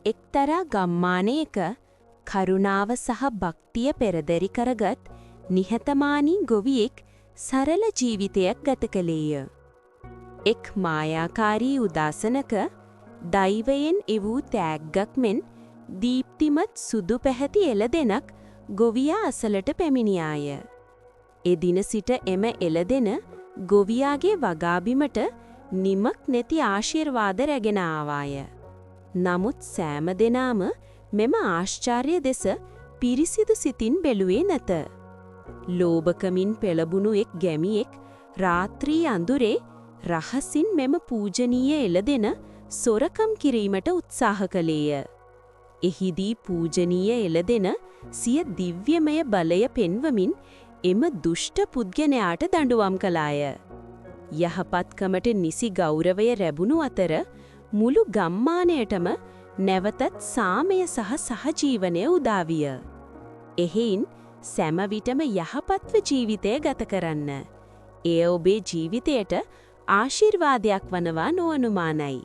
එක්තරා ගම්මානයක කරුණාව සහ භක්තිය පෙරදරි කරගත් නිහතමානී ගොවියෙක් සරල ජීවිතයක් ගත කළේය. එක් මායාකාරී උදාසනක දෛවයෙන් එවූ තෑග්ගක් මෙන් දීප්තිමත් සුදු පැහැති එළදෙනක් ගොවියා අසලට පැමිණියාය. එදින සිට එම එළදෙන ගොවියාගේ වගාබිමට නිමක් නැති ආශිර්වාද රැගෙන ආවාය. නමුත් සෑම දෙනාම මෙම ආශ්චර්ය දෙස පිරිසිදු සිතින් බැලුවේ නැත. ලෝභකමින් පෙළඹුණු එක් ගැමියෙක් රාත්‍රී අඳුරේ රහසින් මෙම පූජනීය එළදෙන සොරකම් කිරීමට උත්සාහ කළේය. එහිදී පූජනීය එළදෙන සිය දිව්‍යමය බලය පෙන්වමින් එම දුෂ්ට පුද්ගලයාට දඬුවම් කළාය. යහපත්කමට නිසි ගෞරවය ලැබුණු අතර මුළු ගම්මානයටම නැවතත් සාමය සහ සහජීවනය උදා විය. එහෙයින් සෑම විටම යහපත්ව ජීවිතය ගත කරන්න. එය ඔබේ ජීවිතයට ආශිර්වාදයක් වනවා නොඅනුමානයි.